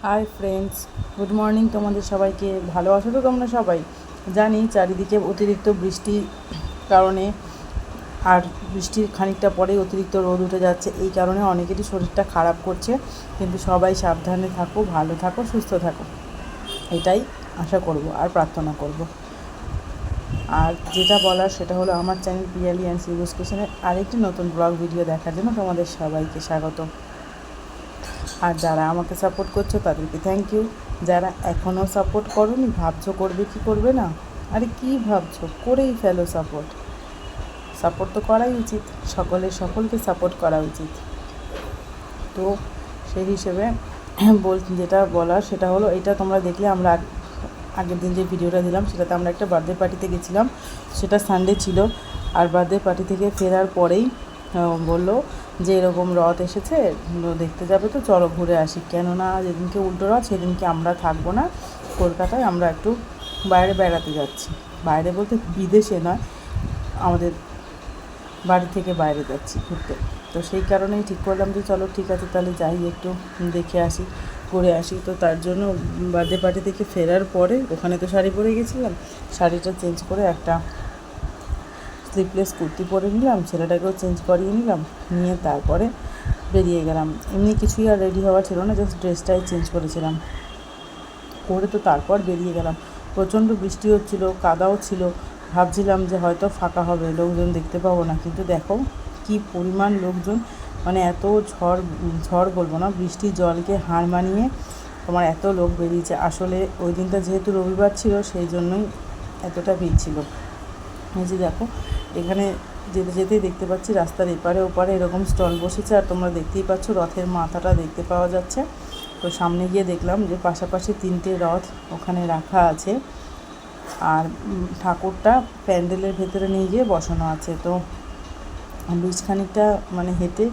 Hi friends, good morning তোমাদের সবাইকে। ভালো আছো তো তোমরা সবাই? জানি চারিদিকে অতিরিক্ত বৃষ্টির কারণে আর বৃষ্টির খানিকটা পরেই অতিরিক্ত রোদ উঠে যাচ্ছে, এই কারণে অনেকেরই শরীরটা খারাপ করছে। কিন্তু সবাই সাবধানে থাকো, ভালো থাকো, সুস্থ থাকো, এটাই আশা করব আর প্রার্থনা করব। আর যেটা বলার সেটা হলো, আমার চ্যানেল পিয়ালি অ্যান্ড সিরিয়াস কিচেনের আরেকটি নতুন ব্লগ ভিডিও দেখার জন্য তোমাদের সবাইকে স্বাগত। আর যারা আমাকে সাপোর্ট করছো তাদেরকে থ্যাংক ইউ। যারা এখনও সাপোর্ট করোনি, ভাবছো করবে কি করবে না, আরে কি ভাবছো, করেই ফেলো সাপোর্ট। সাপোর্ট তো করাই উচিত, সকলকে সাপোর্ট করা উচিত। তো সেই হিসেবে যেটা বলার সেটা হলো, এটা তোমরা দেখলে আমরা আগের দিন যে ভিডিওটা দিলাম সেটাতে আমরা একটা বার্থডে পার্টিতে গেছিলাম, সেটা সানডে ছিল। আর বার্থডে পার্টি থেকে ফেরার পরেই বললো যে এরকম রথ এসেছে, দেখতে যাবে তো চলো ঘুরে আসি। কেননা যেদিনকে উল্টো রথ সেদিনকে আমরা থাকবো না কলকাতায়, আমরা একটু বাইরে বেড়াতে যাচ্ছি। বাইরে বলতে বিদেশে নয়, আমাদের বাড়ি থেকে বাইরে যাচ্ছি ঘুরতে। তো সেই কারণেই ঠিক করলাম যে চলো ঠিক আছে তাহলে যাই, একটু দেখে আসি, ঘুরে আসি। তো তার জন্য বার্থডে পার্টি থেকে ফেরার পরে ওখানে তো শাড়ি পরে গেছিলাম, শাড়িটা চেঞ্জ করে একটা স্লিভলেস কুর্তি পরে নিলাম, ছেলেটাকেও চেঞ্জ করিয়ে নিলাম, নিয়ে তারপরে বেরিয়ে গেলাম। এমনি কিছুই আর রেডি হওয়া ছিল না, জাস্ট ড্রেসটাই চেঞ্জ করেছিলাম, করে তো তারপর বেরিয়ে গেলাম। প্রচণ্ড বৃষ্টি হচ্ছিলো, কাদাও ছিল, ভাবছিলাম যে হয়তো ফাঁকা হবে, লোকজন দেখতে পাবো না। কিন্তু দেখো কি পরিমাণ লোকজন, মানে এত ঝড় বলবো না, বৃষ্টির জলকে হার মানিয়ে তোমার এত লোক বেরিয়েছে। আসলে ওই দিনটা যেহেতু রবিবার ছিল সেই জন্যই এতটা ভিড় ছিল। এই যে দেখো এখানে যেতে যেতেই দেখতে পাচ্ছি রাস্তার এপারে ওপারে এরকম স্টল বসেছে, আর তোমরা দেখতেই পাচ্ছ রথের মাথাটা দেখতে পাওয়া যাচ্ছে। তো সামনে গিয়ে দেখলাম যে পাশাপাশি 3টে রথ ওখানে রাখা আছে, আর ঠাকুরটা প্যান্ডেলের ভেতরে নিয়ে গিয়ে বসানো আছে। তো বেশ খানিকটা মানে হেঁটে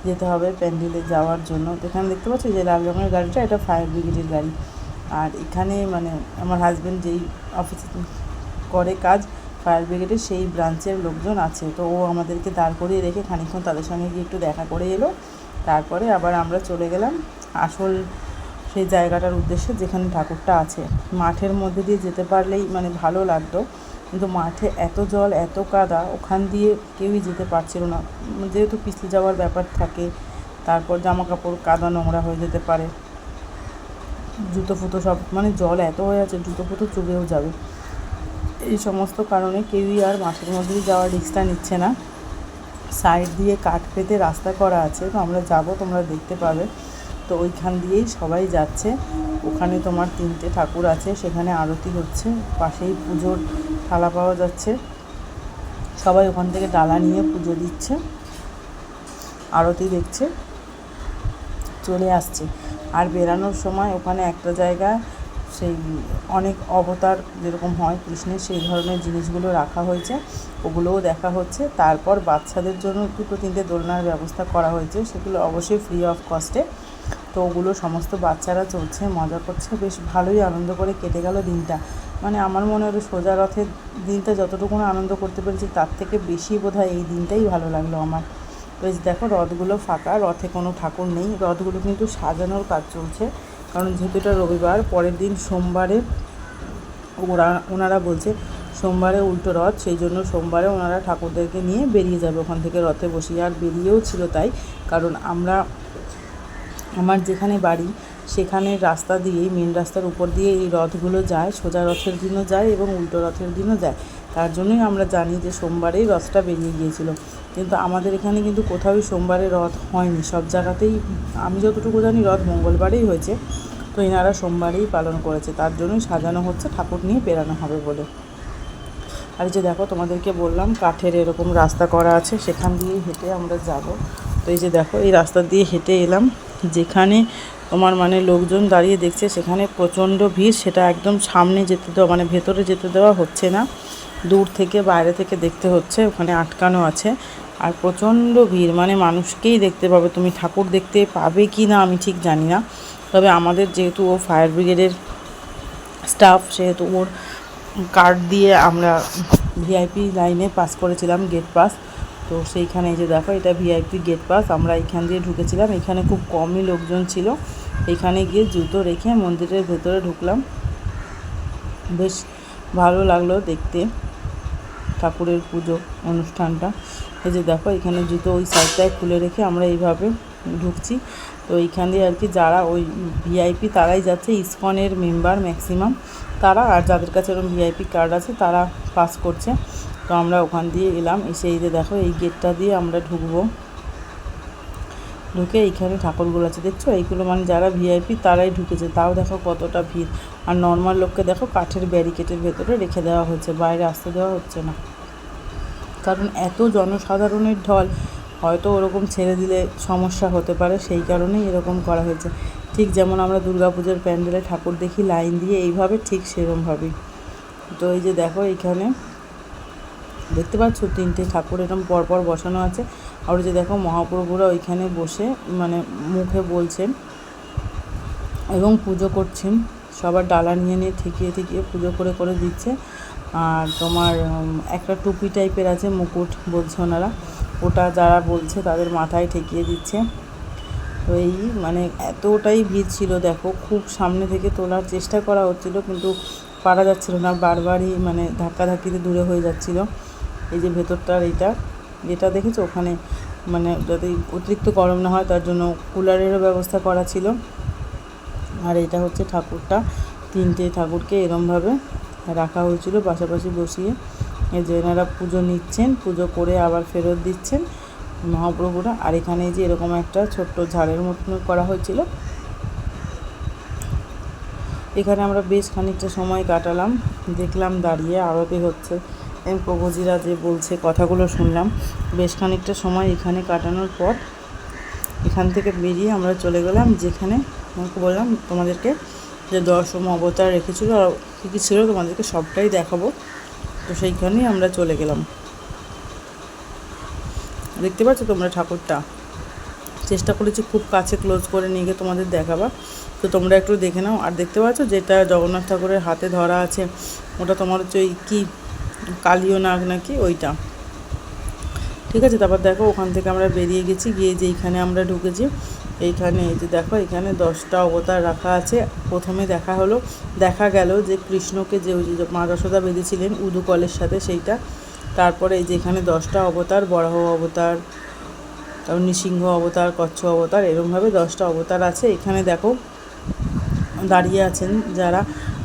যেতে হবে প্যান্ডেলে যাওয়ার জন্য। তো এখানে দেখতে পাচ্ছি যে লাল রঙের গাড়িটা, এটা ফায়ার ব্রিগেডের গাড়ি। আর এখানে মানে আমার হাজব্যান্ড যেই অফিসে করে কাজ ফায়ার ব্রিগেডের, সেই ব্রাঞ্চের লোকজন আছে। তো ও আমাদেরকে দাঁড় করিয়ে রেখে খানিকক্ষণ তাদের সঙ্গে গিয়ে একটু দেখা করে এলো। তারপরে আবার আমরা চলে গেলাম আসল সেই জায়গাটার উদ্দেশ্যে যেখানে ঠাকুরটা আছে। মাঠের মধ্যে দিয়ে যেতে পারলেই মানে ভালো লাগতো, কিন্তু মাঠে এত জল, এত কাদা, ওখান দিয়ে কেউই যেতে পারছিল না। যেহেতু পিছলে যাওয়ার ব্যাপার থাকে, তারপর জামা কাপড় কাদা নোংরা হয়ে যেতে পারে, জুতো ফুতো সব, মানে জল এত হয়ে আছে জুতো ফুতো চুবেও যাবে। এই সমস্ত কারণে কেউই আর মাঠের মধ্যে যাওয়ার রিস্কটা নিচ্ছে না। সাইড দিয়ে কাঠ পেতে রাস্তা করা আছে, তো আমরা যাব, তোমরা দেখতে পাবে। তো ওইখান দিয়েই সবাই যাচ্ছে। ওখানে তোমার 3টে ঠাকুর আছে, সেখানে আরতি হচ্ছে, পাশেই পুজোর থালা পাওয়া যাচ্ছে। সবাই ওখান থেকে ডালা নিয়ে পুজো দিচ্ছে, আরতি দেখছে, চলে আসছে। আর বেরানোর সময় ওখানে একটা জায়গায় সেই অনেক অবতার যেরকম হয় কৃষ্ণের, সেই ধরনের জিনিসগুলো রাখা হয়েছে, ওগুলোও দেখা হচ্ছে। তারপর বাচ্চাদের জন্য 2-3টে দোলনার ব্যবস্থা করা হয়েছে, সেগুলো অবশ্যই ফ্রি অফ কস্টে। তো ওগুলো সমস্ত বাচ্চারা চড়ছে, মজা করছে, বেশ ভালোই আনন্দ করে কেটে গেল দিনটা। মানে আমার মনে হলো সোজা রথের দিনটা যতটুকু আনন্দ করতে পেরেছি তার থেকে বেশি বোধহয় এই দিনটাই ভালো লাগলো আমার। তো এই দেখো রথগুলো ফাঁকা, রথে কোনো ঠাকুর নেই, রথগুলো কিন্তু সাজানোর কাজ চলছে। কারণ যেহেতু এটা রবিবার, পরের দিন সোমবারে ওনারা বলছে সোমবারে উল্টো রথ, সেই জন্য সোমবারে ওনারা ঠাকুরদেরকে নিয়ে বেরিয়ে যাবে ওখান থেকে রথে বসিয়ে। আর বেরিয়েও ছিল তাই, কারণ আমার যেখানে বাড়ি সেখানে রাস্তা দিয়েই, মেন রাস্তার উপর দিয়ে এই রথগুলো যায়, সোজা রথের দিনও যায় এবং উল্টো রথের দিনও যায়। তার জন্যই আমরা জানি যে সোমবারেই রথটা বেরিয়ে গিয়েছিল। কিন্তু আমাদের এখানে কিন্তু কোথাওই সোমবারে রথ হয়নি, সব জায়গাতেই আমি যতটুকু জানি রথ মঙ্গলবারেই হয়েছে। তো এনারা সোমবারেই পালন করেছে, তার জন্যই সাজানো হচ্ছে, ঠাকুর নিয়ে বেরানো হবে বলে। আর যে দেখো তোমাদেরকে বললাম কাঠের এরকম রাস্তা করা আছে, সেখান দিয়েই হেঁটে আমরা যাব। তো এই যে দেখো এই রাস্তা দিয়ে হেঁটে এলাম, যেখানে তোমার মানে লোকজন দাঁড়িয়ে দেখছে, সেখানে প্রচণ্ড ভিড়। সেটা একদম সামনে যেতে দেওয়া, মানে ভেতরে যেতে দেওয়া হচ্ছে না, দূর থেকে বাইরে থেকে দেখতে হচ্ছে, ওখানে আটকানো আছে। আর প্রচণ্ড ভিড়, মানে মানুষকেই দেখতে পাবে তুমি, ঠাকুর দেখতে পাবে কি না আমি ঠিক জানি না। তবে আমাদের যেহেতু ও ফায়ার ব্রিগেডের স্টাফ, সেহেতু ওর কার্ড দিয়ে আমরা ভিআইপি লাইনে পাস করেছিলাম, গেট পাস। তো সেইখানে এই যে দেখো এটা ভিআইপি গেট পাস, আমরা এইখান দিয়ে ঢুকেছিলাম। এখানে খুব কমই লোকজন ছিল, এখানে গিয়ে জুতো রেখে মন্দিরের ভেতরে ঢুকলাম। বেশ ভালো লাগলো দেখতে ঠাকুরের পুজো অনুষ্ঠানটা। এই যে দেখো এখানে জুতো ওই সাইডটায় খুলে রেখে আমরা এইভাবে ঢুকছি। তো এইখান দিয়ে আর কি যারা ওই ভিআইপি তারাই যাচ্ছে, ইসকনের মেম্বার ম্যাক্সিমাম তারা, আর যাদের কাছে এরকম ভিআইপি কার্ড আছে তারা পাস করছে। তো আমরা ওখান দিয়ে এলাম, এসে এই যে দেখো এই গেটটা দিয়ে আমরা ঢুকবো। ঢুকে এইখানে ঠাকুরগুলো আছে দেখছো, এইগুলো মানে যারা ভিআইপি তারাই ঢুকেছে। তাও দেখো কতটা ভিড়। আর নর্মাল লোককে দেখো কাঠের ব্যারিকেডের ভেতরে রেখে দেওয়া হয়েছে, বাইরে আসতে দেওয়া হচ্ছে না, কারণ এত জনসাধারণের ঢল, হয়তো ওরকম ছেড়ে দিলে সমস্যা হতে পারে, সেই কারণেই এরকম করা হয়েছে। ঠিক যেমন আমরা দুর্গাপুজোর প্যান্ডেলে ঠাকুর দেখি লাইন দিয়ে এইভাবে, ঠিক সেরকমভাবেই। তো এই যে দেখো এইখানে দেখতে পাচ্ছ 3টে ঠাকুর এরকম পরপর বসানো আছে। আর যে দেখো মহাপ্রভুরা ওইখানে বসে মানে মুখে বলছেন এবং পুজো করছেন, সবার ডালা নিয়ে নিয়ে ঠেকিয়ে ঠেকিয়ে পুজো করে করে দিচ্ছে। আর তোমার একটা টুপি টাইপের আছে, মুকুট বলছে ওনারা, ওটা যারা বলছে তাদের মাথায় ঠেকিয়ে দিচ্ছে। তো এই মানে এতটাই ভিড় ছিল দেখো, খুব সামনে থেকে তোলার চেষ্টা করা হচ্ছিল কিন্তু পারা যাচ্ছিল না, বারবারই মানে ধাক্কাধাক্কিতে দূরে হয়ে যাচ্ছিল। এই যে ভেতরটার যেটা দেখেছো ওখানে মানে যাতে অতিরিক্ত গরম না হয় তার জন্য কুলারেরও ব্যবস্থা করা ছিল। আর এটা হচ্ছে ঠাকুরটা, 3টে ঠাকুরকে এরমভাবে রাখা হয়েছিল পাশাপাশি বসিয়ে। এই যে এনারা পুজো নিচ্ছেন, পুজো করে আবার ফেরত দিচ্ছেন মহাপ্রভুরা। আর এখানে যে এরকম একটা ছোট্ট ঝাড়ের মতন করা হয়েছিল, এখানে আমরা বেশ খানিকটা সময় কাটালাম, দেখলাম দাঁড়িয়ে আরতি হচ্ছে, প্রভুজিরা যে বলছে কথাগুলো শুনলাম। বেশ খানিকটা সময় এখানে কাটানোর পর এখান থেকে বেরিয়ে আমরা চলে গেলাম যেখানে আমাকে বললাম তোমাদেরকে যে 10ম অবতার রেখেছিল আর কী কী ছিল তোমাদেরকে সবটাই দেখাবো। তো সেইখানেই আমরা চলে গেলাম। দেখতে পাচ্ছ তোমরা ঠাকুরটা, চেষ্টা করেছি খুব কাছে ক্লোজ করে নিয়ে গিয়ে তোমাদের দেখাবা, তো তোমরা একটু দেখে নাও। আর দেখতে পাচ্ছ যেটা জগন্নাথ ঠাকুরের হাতে ধরা আছে ওটা তোমার হচ্ছে ওই কী কালীয় নাগ নাকি ওইটা, ঠিক আছে। তারপর দেখো ওখান থেকে আমরা বেরিয়ে গেছি, গিয়ে যে এইখানে আমরা ঢুকেছি, এইখানে এই যে দেখো এখানে 10টা অবতার রাখা আছে। প্রথমে দেখা গেল যে কৃষ্ণকে যে ওই যে মা যশোদা বেঁধেছিলেন উদুকলের সাথে সেইটা। তারপরে এই যে এখানে 10টা অবতার, বরাহ অবতার, তারপর নৃসিংহ অবতার, কচ্ছ অবতার, এরকমভাবে 10টা অবতার আছে। এখানে দেখো দাঁড়িয়ে আছেন যারা,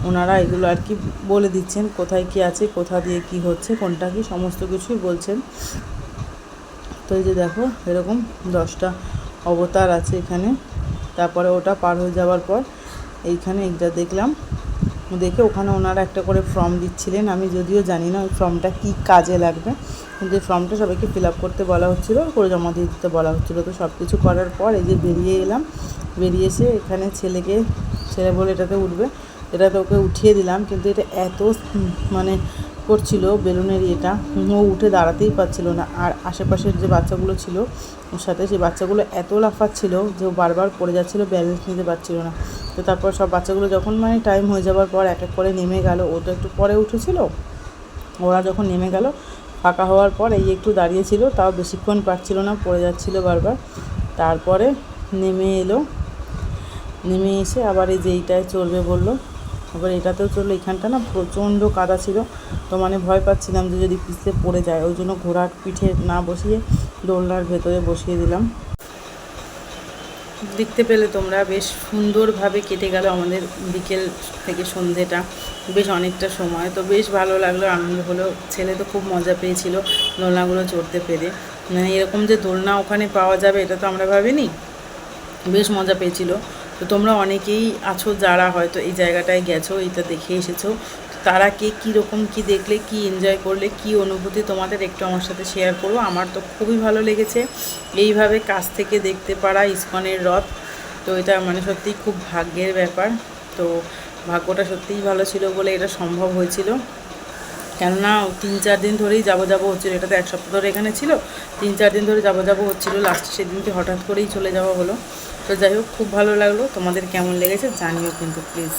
ওনারা এগুলো আর কি বলে দিচ্ছেন কোথায় কি আছে, কোথা দিয়ে কি হচ্ছে, কোনটা কি, সমস্ত কিছুই বলছেন। তো এই যে দেখো এরকম 10টা অবতার আছে এখানে। তারপরে ওটা পার হয়ে যাওয়ার পর এইখানে এইটা দেখলাম, দেখে ওখানে ওনারা একটা করে ফর্ম দিচ্ছিলেন। আমি যদিও জানি না ওই ফর্মটা কী কাজে লাগবে, কিন্তু এই ফর্মটা সবাইকে ফিল আপ করতে বলা হচ্ছিলো, করে জমা দিয়ে দিতে বলা হচ্ছিলো। তো সব কিছু করার পর এই যে বেরিয়ে এলাম, বেরিয়ে এসে এখানে ছেলে বলে এটাতে উঠবে, এটাতে ওকে উঠিয়ে দিলাম। কিন্তু এটা এত মানে করছিল বেলুনের এটা, ও উঠে দাঁড়াতেই পারছিল না। আর আশেপাশের যে বাচ্চাগুলো ছিল ওর সাথে, সেই বাচ্চাগুলো এত লাফাচ্ছিল যে ও বারবার পড়ে যাচ্ছিলো, ব্যালেন্স নিতে পারছিল না। তো তারপর সব বাচ্চাগুলো যখন মানে টাইম হয়ে যাওয়ার পর এক এক করে নেমে গেল, ও তো একটু পরে উঠেছিল, ওরা যখন নেমে গেল ফাঁকা হওয়ার পর এই একটু দাঁড়িয়েছিল, তাও বেশিক্ষণ পারছিল না, পড়ে যাচ্ছিলো বারবার। তারপরে নেমে এসে আবার এই যে এইটায় চড়বে বললো, আবার এটাতেও চললো। এখানটা না প্রচণ্ড কাদা ছিল, তো মানে ভয় পাচ্ছিলাম যে যদি পিছলে পড়ে যায়, ওই জন্য ঘোড়ার পিঠে না বসিয়ে দোলনার ভেতরে বসিয়ে দিলাম। দেখতে পেলে তোমরা বেশ সুন্দরভাবে কেটে গেল আমাদের বিকেল থেকে সন্ধেটা, বেশ অনেকটা সময়। তো বেশ ভালো লাগলো, আনন্দ হলো, ছেলে তো খুব মজা পেয়েছিল দোলনাগুলো চড়তে পেরে। মানে এরকম যে দোলনা ওখানে পাওয়া যাবে এটা তো আমরা ভাবিনি, বেশ মজা পেয়েছিল। তো তোমরা অনেকেই আছো যারা হয়তো এই জায়গাটায় গেছো, এটা দেখে এসেছো, তারা কে কীরকম কী দেখলে, কি এনজয় করলে, কি অনুভূতি তোমাদের একটু আমার সাথে শেয়ার করো। আমার তো খুবই ভালো লেগেছে এইভাবে কাছ থেকে দেখতে পারা ইসকনের রথ। তো এটা মানে সত্যিই খুব ভাগ্যের ব্যাপার। তো ভাগ্যটা সত্যিই ভালো ছিল বলে এটা সম্ভব হয়েছিল, কেননা 3-4 দিন ধরেই যাবো হচ্ছিলো। এটা তো 1 সপ্তাহ ধরে এখানে ছিল, 3-4 দিন ধরে যাবো হচ্ছিলো, লাস্টে সেদিনকে হঠাৎ করেই চলে যাওয়া হলো। তো যাই হোক, খুব ভালো লাগলো। তোমাদের কেমন লেগেছে জানিও কিন্তু প্লিজ।